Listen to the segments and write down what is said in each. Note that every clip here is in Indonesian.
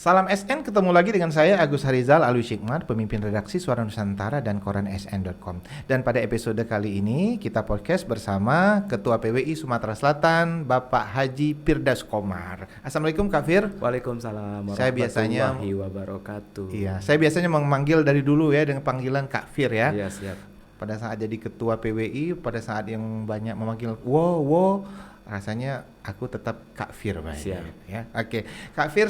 Salam SN, ketemu lagi dengan saya Agus Harizal Alwi Syikmat, pemimpin redaksi Suara Nusantara dan koran sn.com. Dan pada episode kali ini kita podcast bersama Ketua PWI Sumatera Selatan, Bapak Haji Firdaus Komar. Assalamualaikum Kak Fir. Waalaikumsalam warahmatullahi wabarakatuh. Iya, saya biasanya memanggil dari dulu ya dengan panggilan Kak Fir ya. Iya, siap. Pada saat jadi Ketua PWI, pada saat yang banyak memanggil wow, rasanya aku tetap Kak Fir, Pak. Siap. Ya. Oke. Kak Fir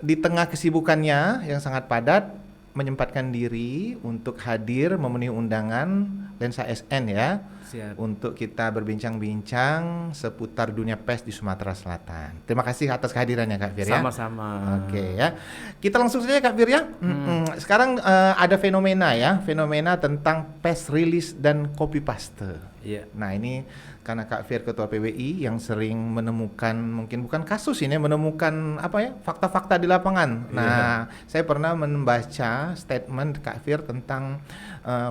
di tengah kesibukannya yang sangat padat menyempatkan diri untuk hadir memenuhi undangan Lensa SN ya. Siap. Untuk kita berbincang-bincang seputar dunia pers di Sumatera Selatan. Terima kasih atas kehadirannya Kak Fir ya. Sama-sama. Oke ya. Kita langsung saja Kak Fir ya. Sekarang ada fenomena tentang press release dan copy paste. Iya. Nah ini karena Kak Fir Ketua PWI yang sering menemukan, mungkin bukan kasus ini, menemukan fakta-fakta di lapangan. Nah, saya pernah membaca statement Kak Fir tentang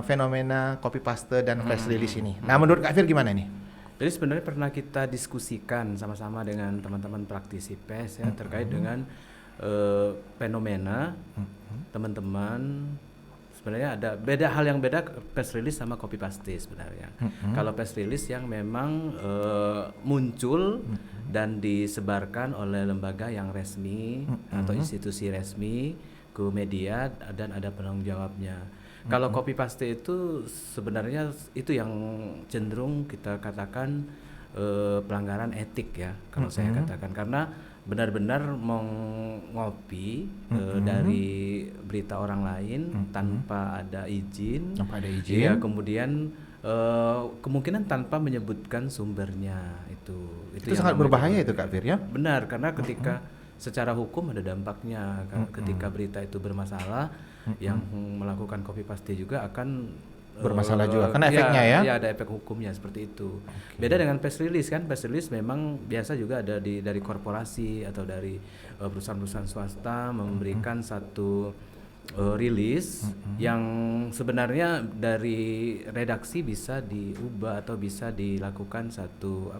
fenomena copy paste dan press release ini. Nah, menurut Kak Fir gimana nih? Jadi sebenarnya pernah kita diskusikan sama-sama dengan teman-teman praktisi pers ya terkait dengan fenomena teman-teman. Sebenarnya ada hal yang beda press release sama copy paste sebenarnya. Kalau press release yang memang muncul dan disebarkan oleh lembaga yang resmi atau institusi resmi ke media dan ada penanggung jawabnya. Kalau copy paste itu sebenarnya itu yang cenderung kita katakan pelanggaran etik ya kalau saya katakan, karena benar-benar mengopi dari berita orang lain tanpa ada izin. Ya, kemudian kemungkinan tanpa menyebutkan sumbernya itu sangat berbahaya itu Kak Fir ya. Benar, karena ketika secara hukum ada dampaknya. Ketika berita itu bermasalah, yang melakukan copy paste juga akan bermasalah juga karena efeknya ya. Ya ada efek hukumnya seperti itu. Beda dengan press release kan, press release memang biasa juga ada dari korporasi atau dari perusahaan-perusahaan swasta memberikan satu rilis yang sebenarnya dari redaksi bisa diubah atau bisa dilakukan satu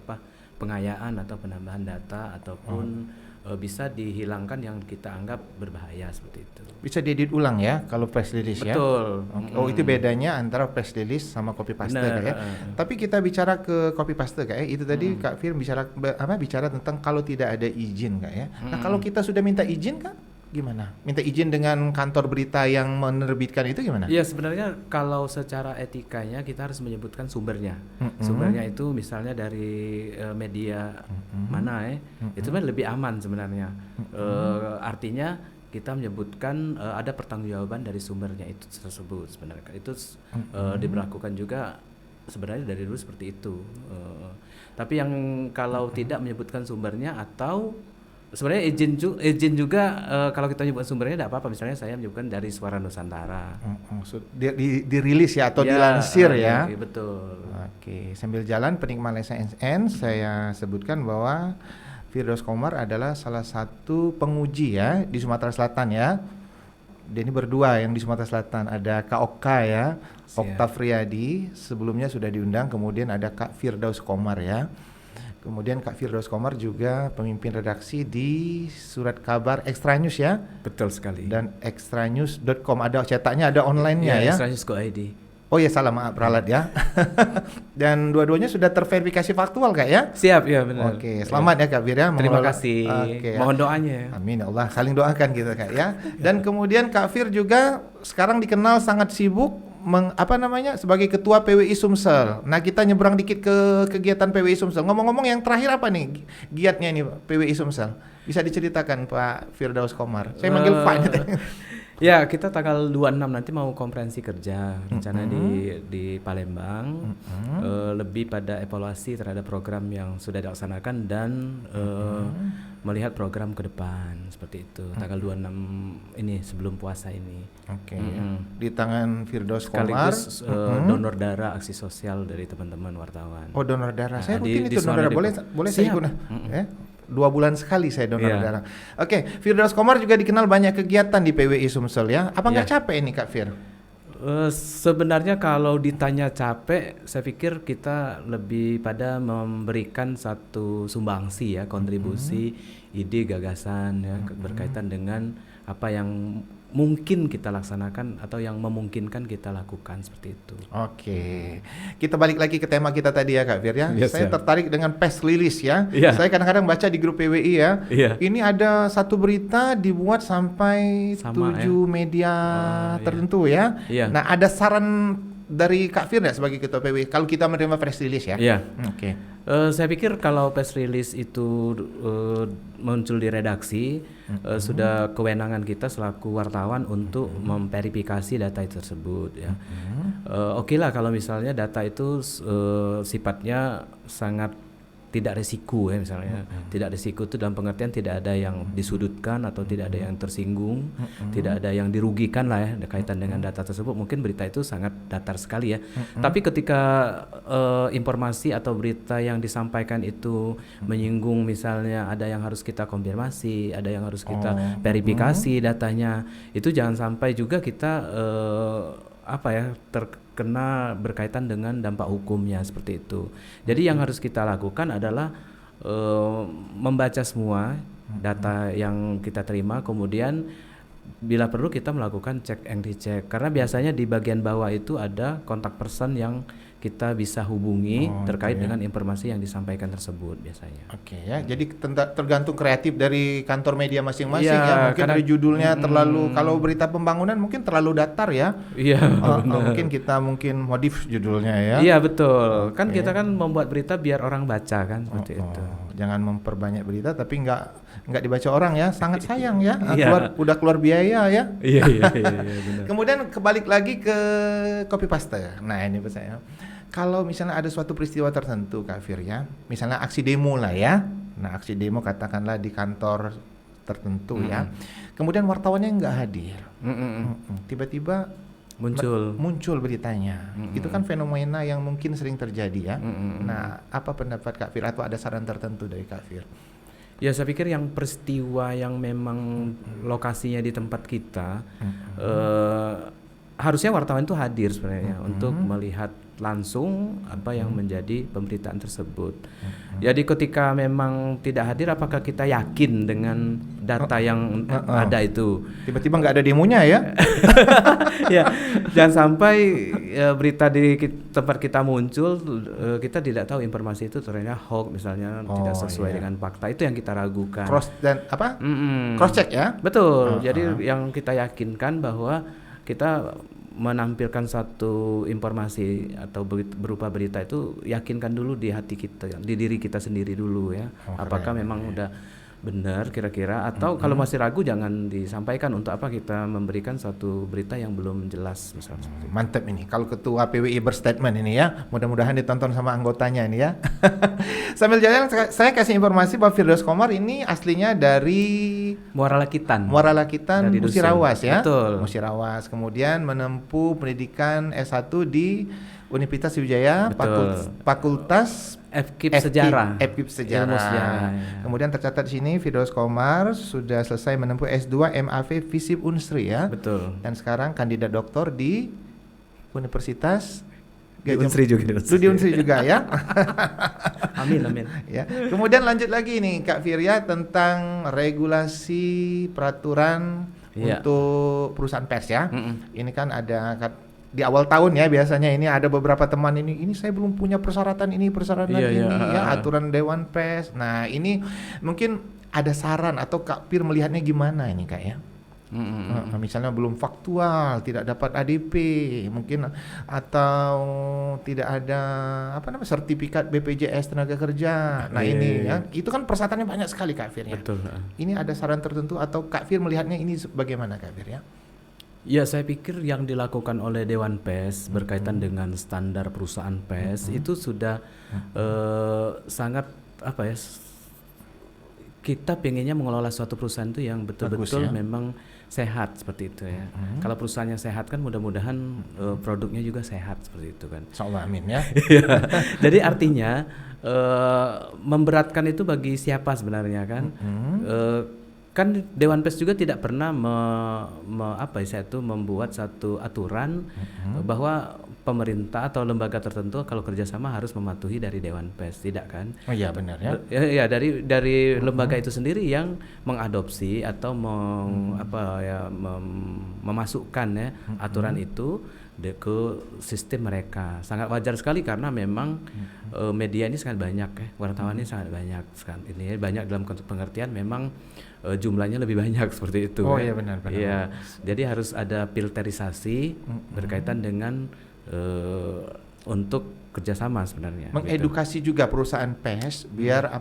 pengayaan atau penambahan data ataupun bisa dihilangkan yang kita anggap berbahaya seperti itu. Bisa diedit ulang ya kalau press release. Betul. Ya. Oh itu bedanya antara press release sama copy paste Kak ya. Tapi kita bicara ke copy paste Kak ya. Itu tadi Kak Fir bicara tentang kalau tidak ada izin Kak ya. Nah kalau kita sudah minta izin Kak, gimana? Minta izin dengan kantor berita yang menerbitkan itu gimana? Iya sebenarnya kalau secara etikanya kita harus menyebutkan sumbernya. Sumbernya itu misalnya dari media mana ya. Itu kan lebih aman sebenarnya. Artinya kita menyebutkan ada pertanggungjawaban dari sumbernya itu tersebut sebenarnya. Itu diberlakukan juga sebenarnya dari dulu seperti itu. Tapi yang kalau tidak menyebutkan sumbernya atau sebenarnya izin juga kalau kita menyebutkan sumbernya tidak apa-apa. Misalnya saya menyebutkan dari Suara Nusantara. Dirilis ya atau dilansir ya. Iya, betul. Oke, sambil jalan penikmat Lensa SN saya sebutkan bahwa Firdaus Komar adalah salah satu penguji ya di Sumatera Selatan ya. Dia ini berdua yang di Sumatera Selatan, ada Kak Oka ya, Oktav Riyadi sebelumnya sudah diundang, kemudian ada Kak Firdaus Komar ya. Kemudian Kak Firdaus Komar juga pemimpin redaksi di Surat Kabar Extra News ya. Betul sekali. Dan extranews.com, ada cetaknya, ada online-nya ya. Extranews.id. Oh ya salah, maaf ralat ya. Dan dua-duanya sudah terverifikasi faktual Kak ya. Siap ya benar. Oke, selamat ya Kak Fir ya. Terima kasih. Mohon doanya ya. Amin ya Allah, saling doakan gitu Kak ya. Dan kemudian Kak Fir juga sekarang dikenal sangat sibuk sebagai Ketua PWI Sumsel. Nah kita nyebrang dikit ke kegiatan PWI Sumsel. Ngomong-ngomong yang terakhir apa nih giatnya ini PWI Sumsel? Bisa diceritakan Pak Firdaus Komar. Saya manggil Pak. Ya kita tanggal 26 nanti mau konferensi kerja rencana di Palembang, lebih pada evaluasi terhadap program yang sudah dilaksanakan dan melihat program ke depan seperti itu. Tanggal 26 ini sebelum puasa ini. Oke. Di tangan Firdaus Komar. Sekaligus donor darah aksi sosial dari teman-teman wartawan. Oh donor darah. Saya rutin di itu donor darah. Boleh saya ikut? 2 bulan sekali saya donor darah. Oke, Firdaus Komar juga dikenal banyak kegiatan di PWI Sumsel ya. Apa nggak capek ini Kak Fir? Sebenarnya kalau ditanya capek, saya pikir kita lebih pada memberikan satu sumbangsi ya, kontribusi, ide, gagasan ya, berkaitan dengan apa yang mungkin kita laksanakan atau yang memungkinkan kita lakukan seperti itu. Oke, kita balik lagi ke tema kita tadi ya Kak Fir ya. Yes, Saya ya. tertarik dengan press release ya. Iya. Saya kadang-kadang baca di grup PWI ya. Iya. Ini ada satu berita dibuat sampai Sama, 7 media iya. tertentu ya. Iya. Nah, ada saran dari Kak Fir nggak sebagai ketua PWI kalau kita menerima press release ya? Iya. Oke. Saya pikir kalau press release itu muncul di redaksi, sudah kewenangan kita selaku wartawan untuk memverifikasi data itu tersebut ya. Oke lah kalau misalnya data itu sifatnya sangat tidak resiko ya misalnya. Tidak resiko itu dalam pengertian tidak ada yang disudutkan atau tidak ada yang tersinggung, tidak ada yang dirugikan lah ya kaitan dengan data tersebut. Mungkin berita itu sangat datar sekali ya. Tapi ketika informasi atau berita yang disampaikan itu menyinggung misalnya ada yang harus kita konfirmasi, ada yang harus kita verifikasi datanya, itu jangan sampai juga kita terkena berkaitan dengan dampak hukumnya seperti itu. Jadi yang harus kita lakukan adalah membaca semua data yang kita terima, kemudian bila perlu kita melakukan cek and recheck, karena biasanya di bagian bawah itu ada kontak person yang kita bisa hubungi terkait dengan informasi yang disampaikan tersebut biasanya. Oke ya, jadi tergantung kreatif dari kantor media masing-masing Iya, ya. Mungkin karena dari judulnya terlalu, kalau berita pembangunan mungkin terlalu datar ya. Iya. Mungkin kita modif judulnya ya. Iya betul. Kan kita kan membuat berita biar orang baca kan seperti itu. Jangan memperbanyak berita tapi nggak dibaca orang ya. Sangat sayang ya. Iya. Udah keluar biaya ya. Iya benar. Kemudian kebalik lagi ke copy paste. Nah ini saya. Kalau misalnya ada suatu peristiwa tertentu Kak Fir ya, misalnya aksi demo lah ya. Nah aksi demo katakanlah di kantor tertentu ya. Kemudian wartawannya nggak hadir. Tiba-tiba muncul beritanya. Itu kan fenomena yang mungkin sering terjadi ya. Nah apa pendapat Kak Fir atau ada saran tertentu dari Kak Fir? Ya saya pikir yang peristiwa yang memang lokasinya di tempat kita, harusnya wartawan itu hadir sebenarnya untuk melihat langsung apa yang menjadi pemberitaan tersebut. Jadi ketika memang tidak hadir, apakah kita yakin dengan data yang ada itu? Tiba-tiba nggak ada demonya ya? Ya, jangan sampai berita di tempat kita muncul, kita tidak tahu informasi itu ternyata hoax misalnya, tidak sesuai dengan fakta. Itu yang kita ragukan. Cross check ya? Betul. Jadi yang kita yakinkan bahwa kita menampilkan satu informasi atau berupa berita itu, yakinkan dulu di hati kita, di diri kita sendiri dulu ya. Apakah memang udah benar kira-kira, atau kalau masih ragu jangan disampaikan. Untuk apa kita memberikan suatu berita yang belum jelas misalnya. Mantap ini kalau ketua PWI berstatement ini ya, mudah-mudahan ditonton sama anggotanya ini ya. Sambil jalan saya kasih informasi bahwa Firdaus Komar ini aslinya dari Muara Lakitan Musirawas ya. Betul. Musirawas, kemudian menempuh pendidikan S1 di Universitas Sriwijaya, Fakultas FKIP Sejarah. FKIP Sejarah. Ilmu sejarah, ya. Kemudian tercatat di sini Firdaus Komar sudah selesai menempuh S2 MAV Visip Unsri ya. Betul. Dan sekarang kandidat doktor di Universitas Di Unsri juga. Di Unsri juga ya. Amin. Ya. Kemudian lanjut lagi nih Kak Firya tentang regulasi peraturan untuk perusahaan pers ya. Ini kan ada di awal tahun ya, biasanya ini ada beberapa teman ini saya belum punya persyaratan ini ya, aturan Dewan Pers. Nah ini mungkin ada saran atau Kak Fir melihatnya gimana ini Kak ya? Misalnya belum faktual, tidak dapat ADP mungkin, atau tidak ada sertifikat BPJS tenaga kerja. Nah ini ya, itu kan persyaratannya banyak sekali Kak Fir ya. Betul. Ini ada saran tertentu atau Kak Fir melihatnya ini bagaimana Kak Fir ya? Ya, saya pikir yang dilakukan oleh Dewan Pers berkaitan dengan standar perusahaan pers itu sudah sangat kita pengennya mengelola suatu perusahaan itu yang betul-betul memang sehat seperti itu ya. Kalau perusahaannya sehat kan mudah-mudahan produknya juga sehat seperti itu kan. Insyaallah, amin ya. Jadi artinya memberatkan itu bagi siapa sebenarnya kan? kan Dewan Pers juga tidak pernah membuat satu aturan bahwa pemerintah atau lembaga tertentu kalau kerjasama harus mematuhi dari Dewan Pers, tidak kan? Oh iya benar ya. Ya dari lembaga itu sendiri yang mengadopsi atau memasukkan ya aturan itu ke sistem mereka. Sangat wajar sekali karena memang media ini sangat banyak ya, wartawan ini sangat banyak sekali. Ini banyak dalam pengertian memang jumlahnya lebih banyak seperti itu. Oh ya. iya benar. Iya, jadi harus ada filterisasi berkaitan dengan untuk kerjasama sebenarnya. Mengedukasi juga perusahaan pers biar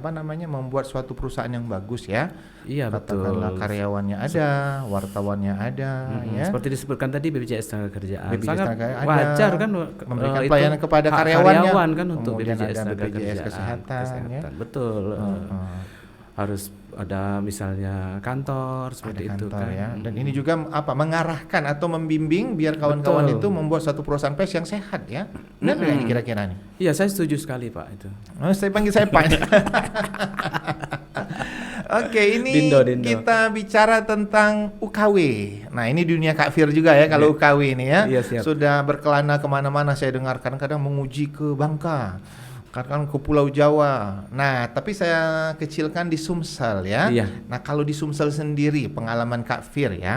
membuat suatu perusahaan yang bagus ya. Iya betul. Katakanlah karyawannya ada, wartawannya ada, ya. Seperti disebutkan tadi BPJS Tenagakerjaan. BPJS Sangat Tenaga wajar ada, kan memberikan pelayanan kepada karyawannya. Karyawan kan untuk Kemudian BPJS ada BPJS Tenagakerjaan, Kesehatan. Ya. Betul. Harus ada misalnya kantor seperti ada itu kantor, kan. ya. Dan ini juga mengarahkan atau membimbing biar kawan-kawan itu membuat satu perusahaan pers yang sehat ya. Benar nggak ini kira-kira nih? Iya, saya setuju sekali Pak itu. Saya panggil saya Pak. Oke, ini Dindo. kita bicara tentang UKW. Nah, ini dunia Kak Fir juga ya kalau UKW ini ya. Iya, siap. Sudah berkelana kemana-mana saya dengar. Kadang-kadang menguji ke Bangka, kadang ke Pulau Jawa. Nah, tapi saya kecilkan di Sumsel ya. Iya. Nah, kalau di Sumsel sendiri pengalaman Kak Fir ya,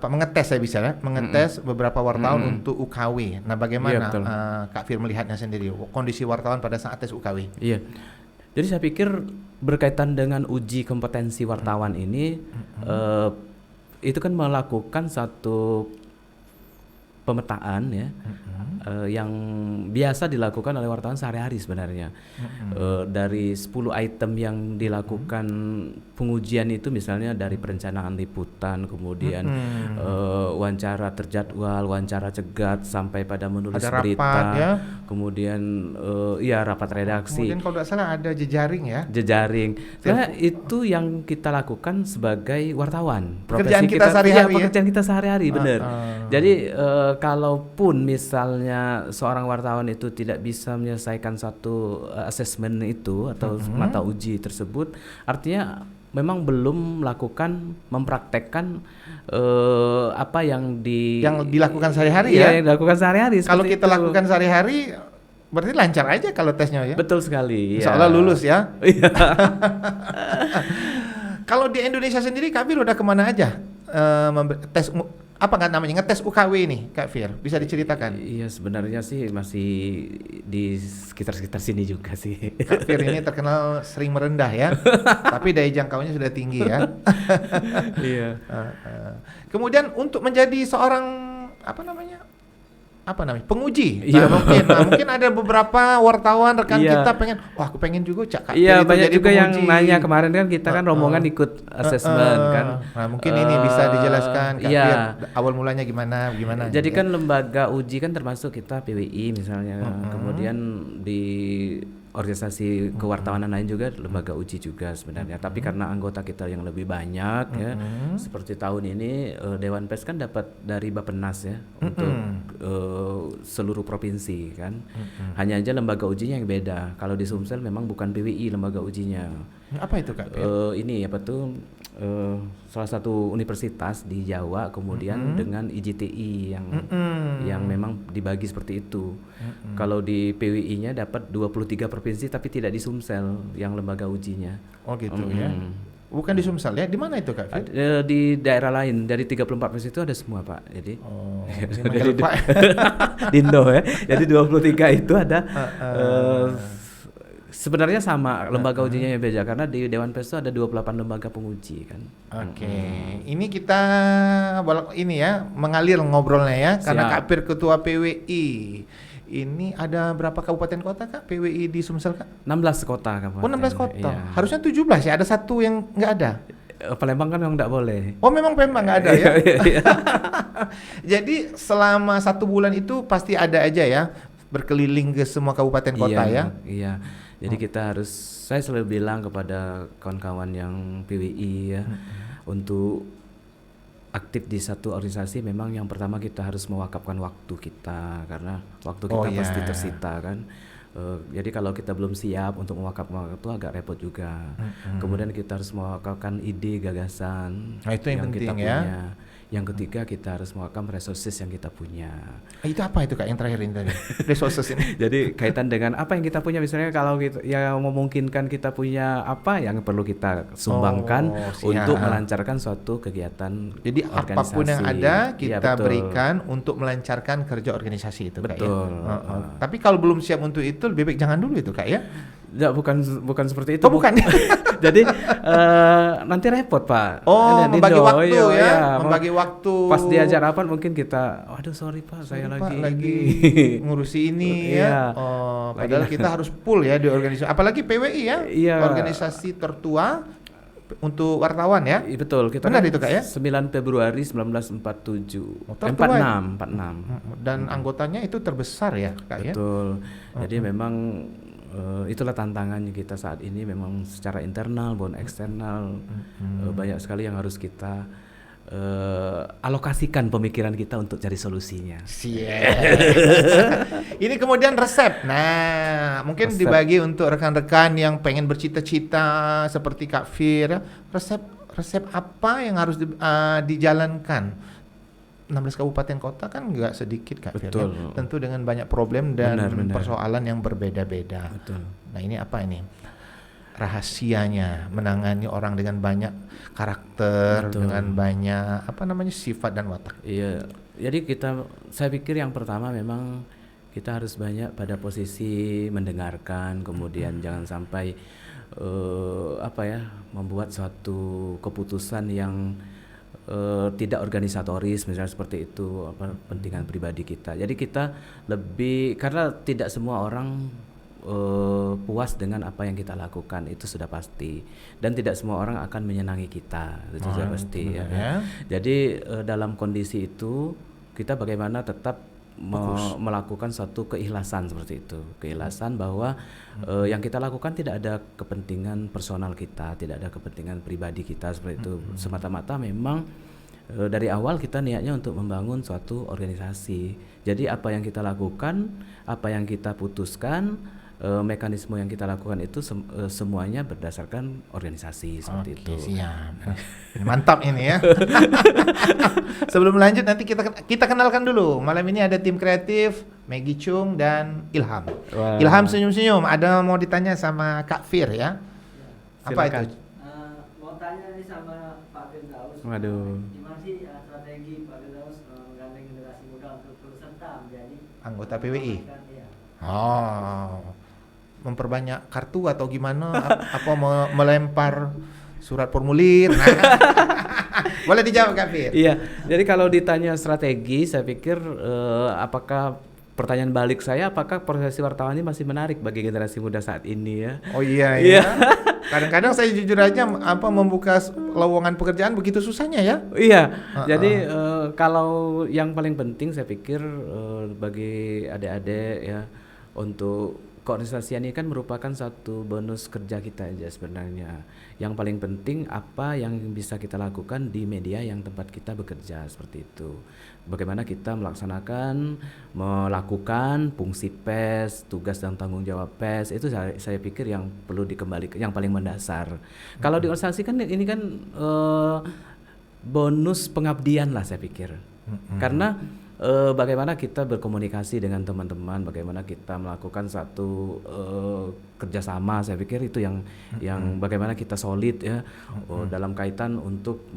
mengetes saya bisa ya, mengetes beberapa wartawan untuk UKW. Nah, bagaimana Iya, Kak Fir melihatnya sendiri kondisi wartawan pada saat tes UKW? Iya. Jadi saya pikir berkaitan dengan uji kompetensi wartawan ini, itu kan melakukan satu pemetaan ya, yang biasa dilakukan oleh wartawan sehari-hari sebenarnya. Dari 10 item yang dilakukan pengujian itu misalnya dari perencanaan liputan, kemudian wawancara terjadwal, wawancara cegat, sampai pada menulis ada berita, rapat, ya? kemudian rapat redaksi. Kemudian kalau tidak salah ada jejaring ya. Jejaring. Sebenarnya itu yang kita lakukan sebagai wartawan. Pekerjaan kita sehari-hari ya? Pekerjaan kita sehari-hari, benar. Jadi kalaupun misalnya seorang wartawan itu tidak bisa menyelesaikan satu asesmen itu atau mata uji tersebut, artinya memang belum mempraktekkan apa yang dilakukan sehari-hari ya. Yang dilakukan sehari-hari. Kalau kita lakukan sehari-hari berarti lancar aja kalau tesnya ya. Betul sekali. Insya Allah lulus ya. Kalau di Indonesia sendiri Kak Fir udah kemana aja tes ngetes UKW ini Kak Fir, bisa diceritakan? Iya, sebenarnya sih masih di sekitar sini juga sih. Kak Fir ini terkenal sering merendah ya, tapi daya jangkaunya sudah tinggi ya. Iya. Kemudian untuk menjadi seorang penguji. Iya. Mungkin ada beberapa wartawan rekan kita pengen, aku pengen juga Kak Fir itu banyak jadi juga penguji. yang nanya kemarin kan kita kan rombongan ikut asesmen kan. Nah, mungkin ini bisa dijelaskan Kak Fir awal mulanya gimana? Jadi kan lembaga uji kan termasuk kita PWI misalnya, kemudian di organisasi kewartawanan lain juga lembaga uji juga sebenarnya. Tapi karena anggota kita yang lebih banyak ya, seperti tahun ini Dewan Pers kan dapat dari Bappenas ya untuk seluruh provinsi kan. Hanya aja lembaga ujinya yang beda. Kalau di Sumsel memang bukan PWI lembaga ujinya. Apa itu Kak? Salah satu universitas di Jawa, kemudian dengan IJTI yang memang dibagi seperti itu. Kalau di PWI-nya dapat 23 provinsi tapi tidak di Sumsel yang lembaga ujinya. Oh gitu ya. Bukan di Sumsel ya. Di mana itu Kak Fir? Di daerah lain dari 34 provinsi itu ada semua Pak. Jadi dari Pak. Dindo ya. Jadi 23 itu ada sebenarnya sama lembaga ujinya yang beda karena di Dewan Pers itu ada 28 lembaga penguji kan. Oke. Ini kita mengalir ngobrolnya ya. Karena Kak Fir ketua PWI. Ini ada berapa kabupaten kota Kak PWI di Sumsel Kak? 16 kota kabupaten. Oh 16 kota. Iya. Harusnya 17 ya. Ada satu yang nggak ada. Palembang kan memang nggak boleh. Oh memang nggak ada ya. Jadi selama 1 bulan itu pasti ada aja ya berkeliling ke semua kabupaten kota ya. Iya. Jadi saya selalu bilang kepada kawan-kawan yang PWI ya, untuk aktif di satu organisasi memang yang pertama kita harus mewakafkan waktu kita karena waktu kita pasti tersita kan. Jadi kalau kita belum siap untuk mewakaf itu agak repot juga. Kemudian kita harus mewakafkan ide, gagasan Nah, itu yang kita penting ya. punya. Yang ketiga kita harus mewakafkan resources yang kita punya. Itu apa itu Kak yang terakhir ini tadi? Resources ini. Jadi kaitan dengan apa yang kita punya, misalnya kalau kita yang memungkinkan kita punya apa yang perlu kita sumbangkan siap. untuk melancarkan suatu kegiatan Jadi organisasi. apapun yang ada Iya, kita betul. berikan untuk melancarkan kerja organisasi itu Kak ya. Betul. Tapi kalau belum siap untuk itu lebih baik jangan dulu itu Kak ya. Ya, bukan seperti itu. Oh, bukan. Jadi nanti repot Pak. Oh, Ini membagi Dindo, waktu iya, ya, iya. membagi waktu. Pas diajar rapat mungkin kita, waduh sorry Pak, saya Pak, lagi ngurusi ini Iya. ya. Oh, padahal kita harus full ya di organisasi. Apalagi PWI ya, Iya. organisasi tertua untuk wartawan ya. Iya, betul. Kita Benar kan itu, Kak, ya? 9 Februari 1947. Oh, tertua ya? 46. Dan anggotanya itu terbesar ya, Kak ya. Betul. Jadi memang itulah tantangannya kita saat ini, memang secara internal maupun eksternal banyak sekali yang harus kita alokasikan pemikiran kita untuk cari solusinya. Ini kemudian resep. Nah, mungkin Resep. dibagi untuk rekan-rekan yang pengen bercita-cita seperti Kak Fir. Resep apa yang harus dijalankan? 16 kabupaten kota kan nggak sedikit Kak Fir. Betul. Ya? Tentu dengan banyak problem dan Benar. persoalan yang berbeda-beda. Betul. Nah, ini apa ini? Rahasianya menangani orang dengan banyak karakter, Betul. dengan banyak sifat dan watak. Iya. Jadi saya pikir yang pertama memang kita harus banyak pada posisi mendengarkan, kemudian jangan sampai membuat suatu keputusan yang tidak organisatoris, misalnya seperti itu, kepentingan pribadi kita. Jadi kita lebih, karena tidak semua orang puas dengan apa yang kita lakukan, itu sudah pasti, dan tidak semua orang akan menyenangi kita, itu sudah pasti ya. Jadi dalam kondisi itu kita bagaimana tetap melakukan suatu keikhlasan seperti itu, keikhlasan bahwa yang kita lakukan tidak ada kepentingan personal kita, tidak ada kepentingan pribadi kita seperti itu, semata-mata memang dari awal kita niatnya untuk membangun suatu organisasi. Jadi apa yang kita lakukan, apa yang kita putuskan, mekanisme yang kita lakukan itu semuanya berdasarkan organisasi seperti itu. Siap. Mantap ini ya. Sebelum lanjut nanti kita kenalkan dulu. Malam ini ada tim kreatif Maggie Chung dan Ilham. Wah. Ilham senyum-senyum. Ada mau ditanya sama Kak Fir ya? Apa Silakan. itu? Mau tanya nih sama Pak Firdaus. Waduh. Gimana sih strategi Pak Firdaus menggandeng generasi muda untuk turut serta menjadi Anggota PWI. Ya. Oh, memperbanyak kartu atau gimana? Apa melempar surat formulir? Boleh dijawab Kak Fir? Iya, jadi kalau ditanya strategi, saya pikir apakah pertanyaan balik saya, apakah profesi wartawan ini masih menarik bagi generasi muda saat ini ya? Oh iya. Kadang-kadang saya jujur aja membuka lowongan pekerjaan begitu susahnya ya. Iya, jadi kalau yang paling penting saya pikir bagi adik-adik ya, untuk keorganisasian ini kan merupakan satu bonus kerja kita aja sebenarnya. Yang paling penting apa yang bisa kita lakukan di media yang tempat kita bekerja seperti itu. Bagaimana kita melakukan fungsi PES, tugas dan tanggung jawab PES, itu saya pikir yang perlu dikembalikan, yang paling mendasar. Kalau di organisasi kan ini kan bonus pengabdian lah saya pikir. Karena bagaimana kita berkomunikasi dengan teman-teman, bagaimana kita melakukan satu kerjasama, saya pikir itu yang bagaimana kita solid ya dalam kaitan untuk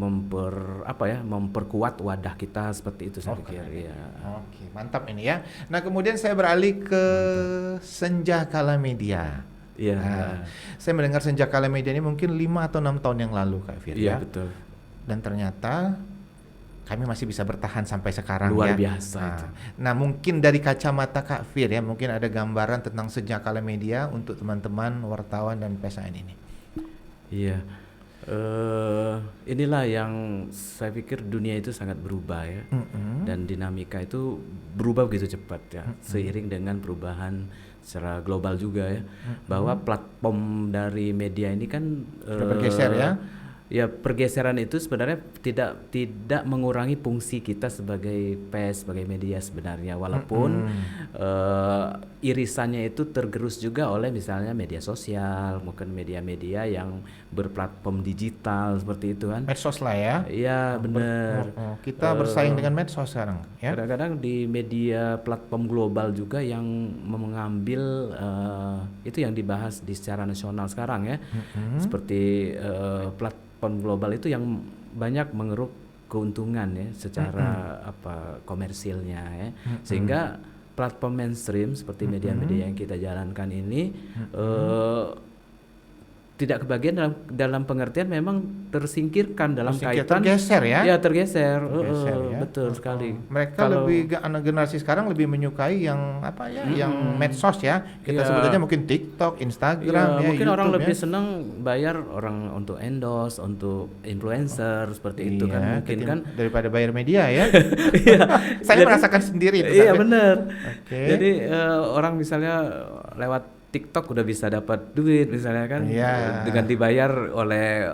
memperkuat wadah kita seperti itu saya pikir. Ya. Oke, mantap ini ya. Nah kemudian saya beralih ke Senjakala Media. Iya. Nah, saya mendengar Senjakala Media ini mungkin 5 atau 6 tahun yang lalu Kak Fir ya. Iya betul. Dan ternyata kami masih bisa bertahan sampai sekarang. Luar ya. biasa itu. Nah mungkin dari kacamata Kak Fir ya, mungkin ada gambaran tentang Senjakala Media untuk teman-teman wartawan dan PSAN ini. Iya, inilah yang saya pikir dunia itu sangat berubah ya, dan dinamika itu berubah begitu cepat ya, seiring dengan perubahan secara global juga ya, bahwa platform dari media ini kan bergeser ya. Ya pergeseran itu sebenarnya tidak mengurangi fungsi kita sebagai pers, sebagai media sebenarnya, walaupun irisannya itu tergerus juga oleh misalnya media sosial, mungkin media-media yang berplatform digital seperti itu kan. Medsos lah ya. Iya benar. Kita bersaing dengan medsos sekarang ya. Kadang-kadang di media platform global juga yang mengambil itu yang dibahas di secara nasional sekarang ya, seperti platform global itu yang banyak mengeruk keuntungan ya secara komersilnya ya, sehingga platform mainstream seperti media-media yang kita jalankan ini tidak kebagian dalam pengertian memang tersingkirkan dalam kaitan tergeser ya. Ya tergeser, ya. Betul sekali. Mereka anak generasi sekarang lebih menyukai yang apa ya, yang medsos ya. Kita sebut aja mungkin TikTok, Instagram ya, mungkin YouTube, orang lebih ya. senang bayar orang untuk endorse, untuk influencer seperti itu kan mungkin kan daripada bayar media ya. Iya. Saya merasakan sendiri itu. Iya benar. Okay. Jadi orang misalnya lewat TikTok udah bisa dapat duit misalnya kan, dengan dibayar oleh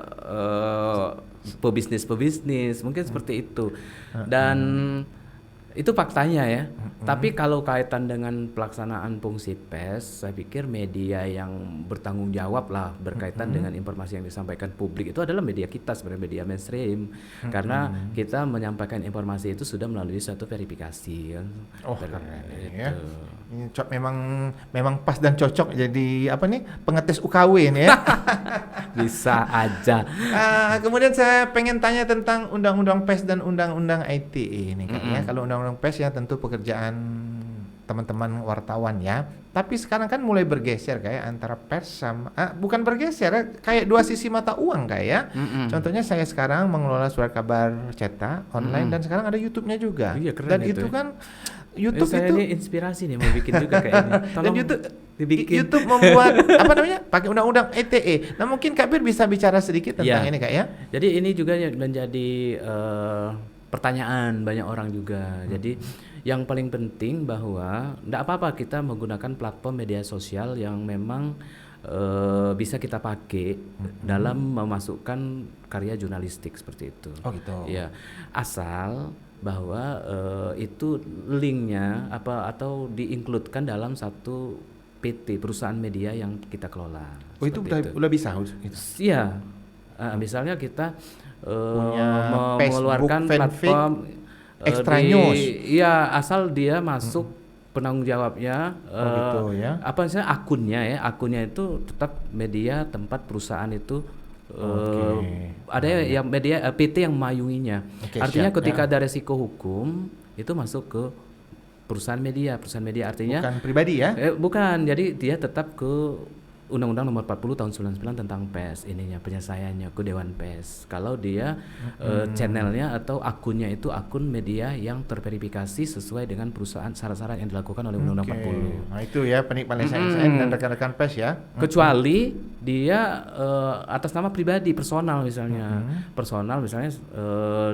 pebisnis mungkin seperti itu, dan itu faktanya ya. Tapi kalau kaitan dengan pelaksanaan fungsi pers, saya pikir media yang bertanggung jawab lah berkaitan dengan informasi yang disampaikan publik itu adalah media kita sebenarnya, media mainstream, karena kita menyampaikan informasi itu sudah melalui suatu verifikasi kan. Keren ya. Ini memang pas dan cocok jadi apa nih, pengetes UKW nih ya. Bisa aja. Kemudian saya pengen tanya tentang undang-undang pers dan undang-undang ITE ini kan ya. Kalau undang-undang pers ya tentu pekerjaan teman-teman wartawan ya. Tapi sekarang kan mulai bergeser kayak antara pers sama bukan bergeser ya, kayak dua sisi mata uang kayak. Contohnya saya sekarang mengelola surat kabar cetak online dan sekarang ada YouTube-nya juga. Iya, keren dan itu kan YouTube saya itu ini inspirasi nih mau bikin juga kayak ini. Dan YouTube membuat apa namanya, pakai undang-undang ITE. Nah mungkin Kak Bir bisa bicara sedikit tentang ini Kak ya. Jadi ini juga menjadi pertanyaan banyak orang juga. Jadi yang paling penting bahwa tidak apa-apa kita menggunakan platform media sosial yang memang bisa kita pakai dalam memasukkan karya jurnalistik seperti itu. Oh gitu. Ya, asal bahwa itu linknya atau diinkludkan dalam satu PT perusahaan media yang kita kelola. Oh itu udah bisa itu. Iya, misalnya kita punya mengeluarkan platform Extra News. Iya, asal dia masuk penanggung jawabnya. Gitu ya. Apa misalnya akunnya itu tetap media tempat perusahaan itu. Ada yang media PT yang memayunginya. Artinya ketika ada resiko hukum itu masuk ke perusahaan media artinya bukan pribadi ya. Bukan, jadi dia tetap ke Undang-Undang Nomor 40 Tahun 99 tentang pers, ininya penyelesaiannya ke Dewan Pers. Kalau dia channelnya atau akunnya itu akun media yang terverifikasi sesuai dengan perusahaan syarat-syarat yang dilakukan oleh Undang-Undang 40. Nah itu ya penikmat SN dan rekan-rekan pers ya. Kecuali dia atas nama pribadi personal misalnya. Personal misalnya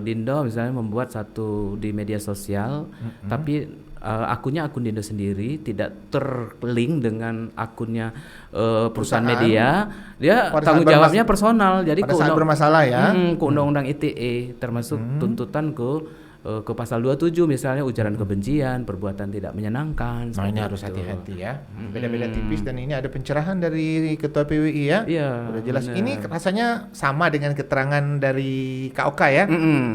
Dindo misalnya membuat satu di media sosial tapi akunnya akun Dindo sendiri, tidak terlink dengan akunnya perusahaan media, dia tanggung jawabnya personal. Jadi pada saat bermasalah ya. Ke Undang-Undang ITE termasuk tuntutan ke pasal 27 misalnya ujaran kebencian, perbuatan tidak menyenangkan. Nah ini harus hati-hati ya. Beda-beda tipis dan ini ada pencerahan dari Ketua PWI ya. Iya. Udah jelas. Bener. Ini rasanya sama dengan keterangan dari Kak Oka ya.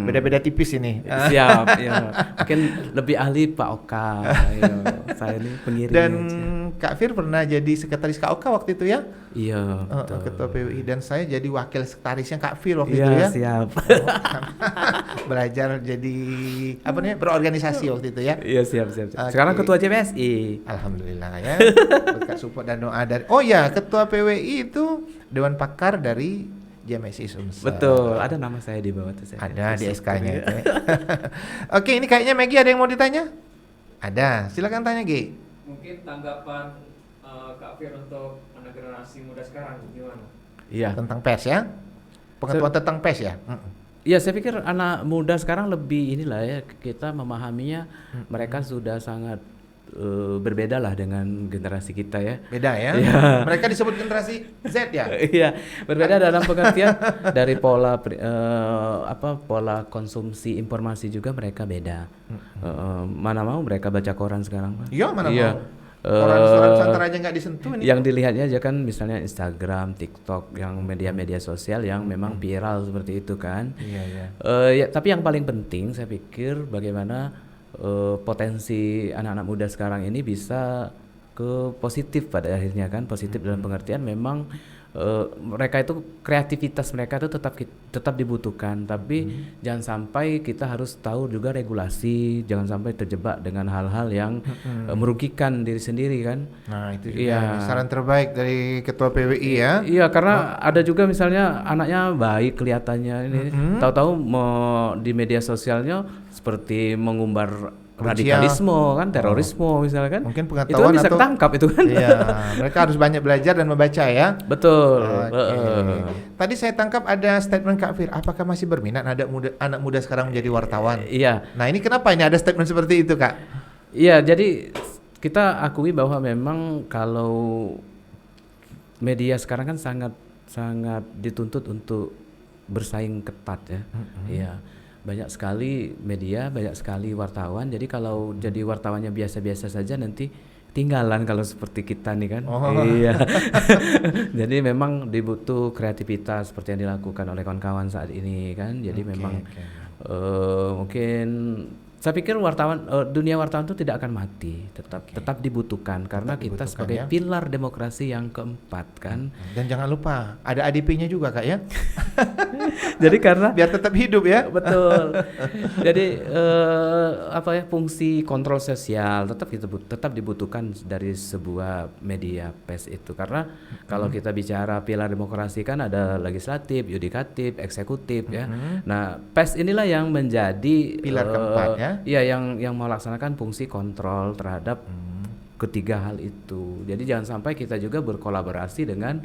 Beda-beda tipis ini. Siap. Ya. Mungkin lebih ahli Pak Oka. Saya ini pengirim. Dan aja. Kak Fir pernah jadi sekretaris Kak Oka waktu itu ya. Iya. Ketua PWI dan saya jadi wakil sekretarisnya Kak Fir waktu itu ya. Siap. Belajar jadi apa namanya berorganisasi waktu itu ya. Iya siap. Sekarang ketua JPSI. Alhamdulillah ya. Berkat support dan doa dari. Oh ya, ketua PWI itu Dewan Pakar dari JMSI Sumsel. Betul. Ada nama saya di bawah itu. Ada di SK-nya itu. Ya. Oke, ini kayaknya Maggie ada yang mau ditanya? Ada. Silakan tanya Gi. Mungkin tanggapan Kak Fir untuk anak generasi muda sekarang gimana? Iya. Tentang pers ya. Pengetahuan tentang pers ya. Ya saya pikir anak muda sekarang lebih inilah ya, kita memahaminya mereka sudah sangat berbeda lah dengan generasi kita ya. Beda ya. Iya. Mereka disebut generasi Z ya. Iya, berbeda dalam pengertian dari pola konsumsi informasi juga mereka beda. Mana mau mereka baca koran sekarang, Pak? Iya, mana Iya. mau. Koran santer aja nggak disentuh ini. Yang dilihatnya aja kan misalnya Instagram, TikTok, yang media-media sosial yang memang viral seperti itu kan. Iya, iya. Ya, tapi yang paling penting saya pikir bagaimana potensi anak-anak muda sekarang ini bisa ke positif pada akhirnya kan, positif dalam pengertian memang mereka itu kreativitas mereka itu tetap dibutuhkan, tapi jangan sampai kita harus tahu juga regulasi, jangan sampai terjebak dengan hal-hal yang merugikan diri sendiri kan. Nah, itu juga Iya. saran terbaik dari Ketua PWI ya. Iya, karena ada juga misalnya anaknya baik kelihatannya ini, tahu-tahu di media sosialnya seperti mengumbar radikalisme kan, terorisme misalnya kan. Mungkin Itu pengetahuan kan bisa atau ketangkap itu kan. Iya, mereka harus banyak belajar dan membaca ya. Betul. Oke. Tadi saya tangkap ada statement Kak Fir, apakah masih berminat anak muda sekarang menjadi wartawan? Iya. Nah, ini kenapa ini ada statement seperti itu, Kak? Iya, jadi kita akui bahwa memang kalau media sekarang kan sangat dituntut untuk bersaing ketat ya. Iya. Banyak sekali media, banyak sekali wartawan. Jadi kalau jadi wartawannya biasa-biasa saja nanti tinggalan kalau seperti kita nih kan. Iya. Jadi memang dibutuh kreativitas seperti yang dilakukan oleh kawan-kawan saat ini kan. Jadi memang mungkin saya pikir dunia wartawan itu tidak akan mati, tetap dibutuhkan karena kita sebagai pilar demokrasi yang keempat kan. Dan jangan lupa ada ADP-nya juga, Kak ya. Jadi karena biar tetap hidup ya. Betul. Jadi fungsi kontrol sosial tetap dibutuhkan dari sebuah media pers itu, karena kalau kita bicara pilar demokrasi kan ada legislatif, yudikatif, eksekutif ya. Nah, pers inilah yang menjadi pilar keempat ya. Iya, yang melaksanakan fungsi kontrol terhadap ketiga hal itu. Jadi jangan sampai kita juga berkolaborasi dengan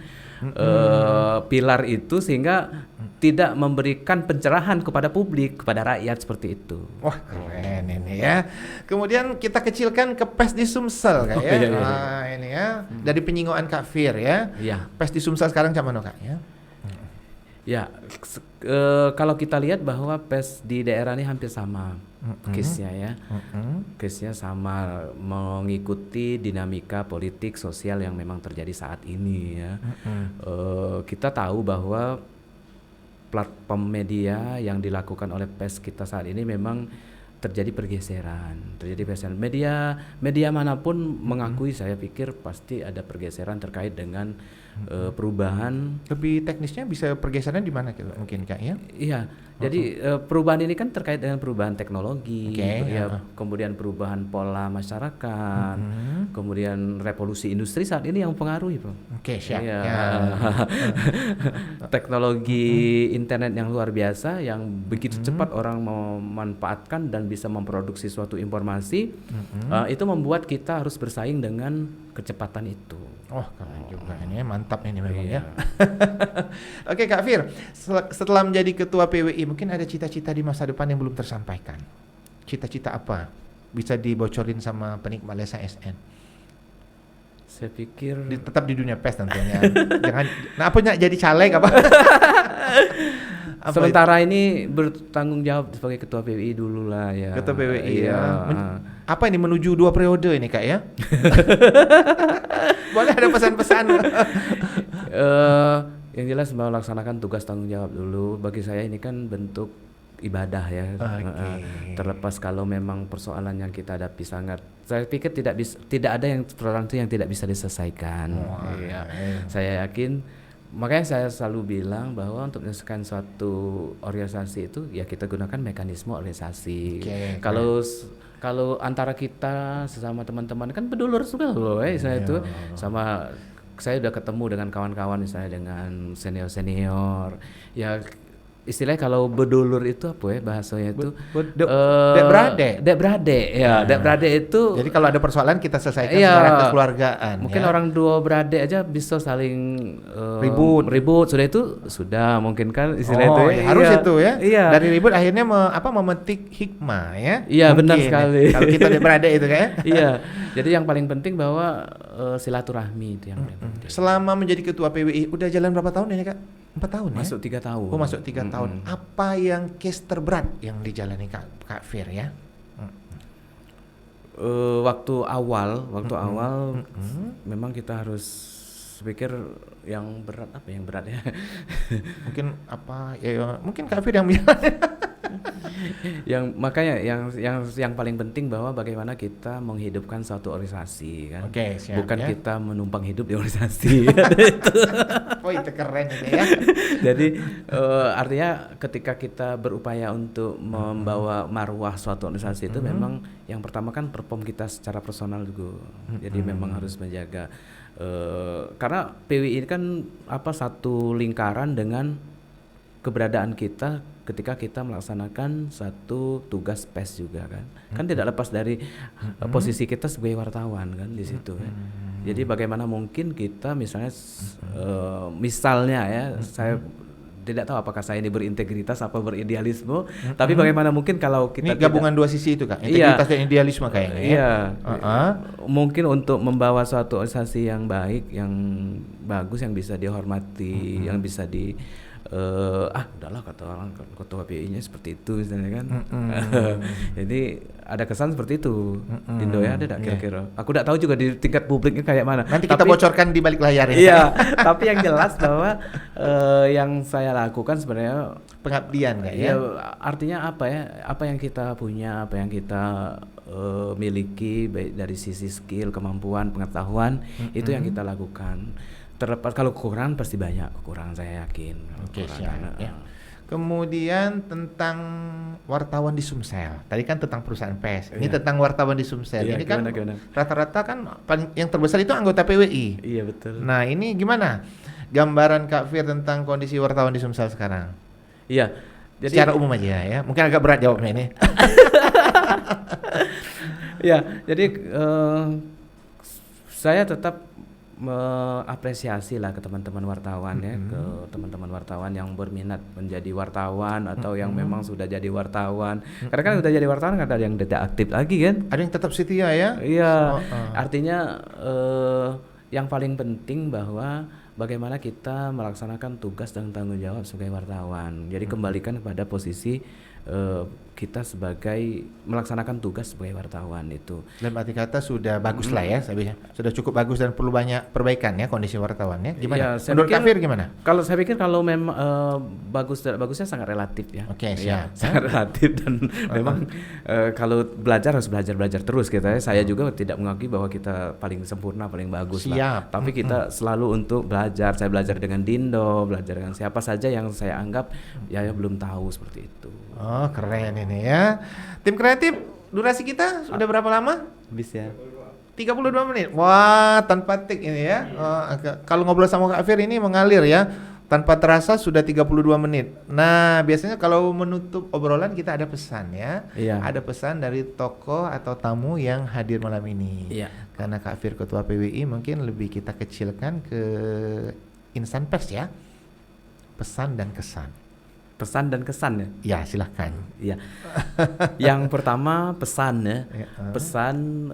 pilar itu sehingga tidak memberikan pencerahan kepada publik, kepada rakyat seperti itu. Wah, keren ini ya. Kemudian kita kecilkan ke PES di Sumsel, Kak ya. Nah, ini ya. Dari penyinggungan Kak Fir ya. Iya. PES di Sumsel sekarang macam mana, Kak ya? Ya, kalau kita lihat bahwa PES di daerah ini hampir sama case-nya ya. Case-nya sama, mengikuti dinamika politik sosial yang memang terjadi saat ini ya. Kita tahu bahwa platform media yang dilakukan oleh PES kita saat ini memang terjadi pergeseran. Media manapun mengakui, saya pikir pasti ada pergeseran terkait dengan perubahan. Lebih teknisnya bisa pergeseran di mana mungkin, Kak ya? Iya. Jadi perubahan ini kan terkait dengan perubahan teknologi, kemudian perubahan pola masyarakat, kemudian revolusi industri saat ini yang mempengaruhi, Bro. Oke, siap. Ya. Teknologi internet yang luar biasa yang begitu cepat orang memanfaatkan dan bisa memproduksi suatu informasi, itu membuat kita harus bersaing dengan kecepatan itu. Oh, keren juga ini, mantap ini memang ya. Oke, Kak Fir, setelah menjadi ketua PWI mungkin ada cita-cita di masa depan yang belum tersampaikan. Cita-cita apa? Bisa dibocorin sama penikmat Lesa SN. Saya pikir tetap di dunia pers tentunya. Jangan apa jadi caleg apa? Sementara ini bertanggung jawab sebagai ketua PWI dulu lah ya. Ketua PWI ya. Apa ini menuju 2 periode ini, Kak ya? Boleh ada pesan-pesan? Yang jelas melaksanakan tugas tanggung jawab dulu. Bagi saya ini kan bentuk ibadah ya. Terlepas kalau memang persoalan yang kita hadapi saya pikir tidak ada yang persoalan itu yang tidak bisa diselesaikan. Saya yakin. Makanya saya selalu bilang bahwa untuk menyelesaikan suatu organisasi itu ya kita gunakan mekanisme organisasi. Kalau antara kita sesama teman-teman kan pedulur juga loh, saya itu saya udah ketemu dengan kawan-kawan misalnya dengan senior ya istilahnya kalau bedulur itu apa ya bahasanya itu dek berade. dek berade ya, dek berade itu Jadi kalau ada persoalan kita selesaikan iya, secara kekeluargaan. mungkin ya. orang dua berade aja bisa saling Ribut. sudah itu sudah mungkin kan istilah itu ya, harus itu ya. Iya. Dari ribut akhirnya memetik hikmah ya. Iya, benar Mungkin, sekali. Ya. Kalau kita dek berade itu kan. Iya, jadi yang paling penting bahwa silaturahmi itu yang paling penting. Selama menjadi ketua PWI udah jalan berapa tahun ini Kak? 4 tahun Masuk ya? 3 tahun. Oh masuk 3 tahun. Apa yang case terberat yang dijalani Kak Fir ya? Waktu awal memang kita harus pikir yang berat apa yang berat ya. Mungkin apa ya mungkin Kak Fir yang bilang. Yang makanya yang paling penting bahwa bagaimana kita menghidupkan suatu organisasi kan. Oke, siap, bukan ya. kita menumpang hidup di organisasi. Oh itu keren itu ya. Jadi artinya ketika kita berupaya untuk membawa marwah suatu organisasi itu memang yang pertama kan perform kita secara personal juga. Jadi memang harus menjaga karena PWI ini kan satu lingkaran dengan keberadaan kita ketika kita melaksanakan satu tugas PES juga kan. Kan tidak lepas dari posisi kita sebagai wartawan kan di situ ya. Jadi bagaimana mungkin kita misalnya misalnya ya saya tidak tahu apakah saya ini berintegritas apa beridealisme, tapi bagaimana mungkin kalau kita ini gabungan dua sisi itu Kak, integritas dan idealisme kayaknya. Iya. Mungkin untuk membawa suatu organisasi yang baik, yang bagus, yang bisa dihormati, yang bisa udahlah kata orang ketua PI-nya seperti itu misalnya kan. Jadi ada kesan seperti itu. Dindo ya ada enggak kira-kira? Aku enggak tahu juga di tingkat publiknya kayak mana. Nanti kita bocorkan di balik layar ya. Iya, tapi yang jelas bahwa yang saya lakukan sebenarnya pengabdian kayak ya. Artinya apa ya? Apa yang kita punya, apa yang kita miliki baik dari sisi skill, kemampuan, pengetahuan itu yang kita lakukan. Terlepas kalau kekurangan pasti banyak kekurangan saya yakin. Oke, siap. Ya. Kemudian tentang wartawan di Sumsel. Tadi kan tentang perusahaan PES. Ini tentang wartawan di Sumsel. Ini gimana? Kan rata-rata kan yang terbesar itu anggota PWI. Iya betul. Nah ini gimana gambaran Kak Fir tentang kondisi wartawan di Sumsel sekarang? Iya. Jadi secara umum aja ya. Mungkin agak berat jawabnya ini. Ya, jadi saya tetap mengapresiasi lah ke teman-teman wartawan ya, ke teman-teman wartawan yang berminat menjadi wartawan atau yang memang sudah jadi wartawan. Karena kan sudah jadi wartawan kan ada yang tidak aktif lagi kan? Ada yang tetap setia ya? Iya. Artinya yang paling penting bahwa bagaimana kita melaksanakan tugas dan tanggung jawab sebagai wartawan. Jadi kembalikan kepada posisi kita sebagai melaksanakan tugas sebagai wartawan itu. Dalam arti kata sudah bagus lah ya, sudah cukup bagus dan perlu banyak perbaikan ya kondisi wartawannya. Gimana? Ya, menurut Kak Fir gimana? Kalau saya pikir kalau memang bagusnya sangat relatif ya. Oke, ya, siap. sangat relatif dan memang kalau belajar harus belajar terus kita ya. Saya juga tidak mengakui bahwa kita paling sempurna, paling bagus lah. Tapi kita selalu untuk belajar. Saya belajar dengan Dindo, belajar dengan siapa saja yang saya anggap ya belum tahu seperti itu. Oh, keren ini ya. Tim kreatif, durasi kita sudah berapa lama? Bisa. 32 menit. Wah, tanpa tik ini ya. Kalau ngobrol sama Kak Fir ini mengalir ya. Tanpa terasa sudah 32 menit. Nah, biasanya kalau menutup obrolan kita ada pesan ya. Iya. Ada pesan dari tokoh atau tamu yang hadir malam ini. Iya. Karena Kak Fir ketua PWI mungkin lebih kita kecilkan ke insan pers ya. Pesan dan kesan. Pesan dan kesan ya? Ya, silahkan. Iya. Yang pertama pesan ya. Pesan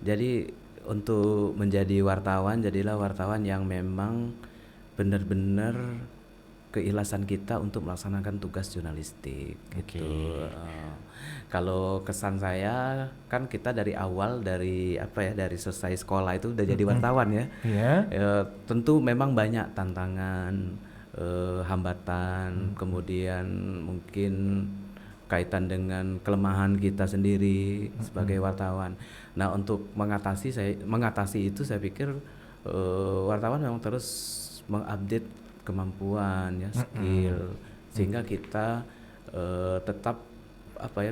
jadi untuk menjadi wartawan, jadilah wartawan yang memang benar-benar keikhlasan kita untuk melaksanakan tugas jurnalistik gitu. Kalau kesan saya kan kita dari awal dari selesai sekolah itu udah jadi wartawan ya. Tentu memang banyak tantangan, hambatan, kemudian mungkin kaitan dengan kelemahan kita sendiri sebagai wartawan. Nah, untuk mengatasi itu saya pikir wartawan memang terus mengupdate kemampuan ya, skill sehingga kita tetap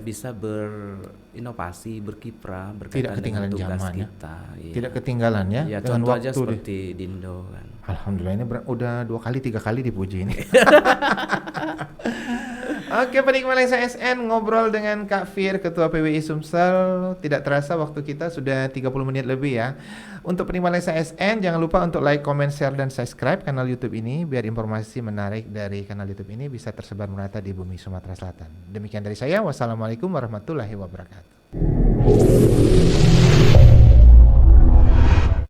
bisa berinovasi, berkiprah berkaitan dengan tugas kita. Tidak ketinggalan ya. Ya, contoh aja seperti Dindo kan. Alhamdulillah ini udah 2 kali 3 kali dipuji ini. Oke, penikmat Lensa SN ngobrol dengan Kak Fir, Ketua PWI Sumsel. Tidak terasa waktu kita sudah 30 menit lebih ya. Untuk penikmat Lensa SN, jangan lupa untuk like, comment, share, dan subscribe kanal YouTube ini biar informasi menarik dari kanal YouTube ini bisa tersebar merata di bumi Sumatera Selatan. Demikian dari saya. Wassalamualaikum warahmatullahi wabarakatuh.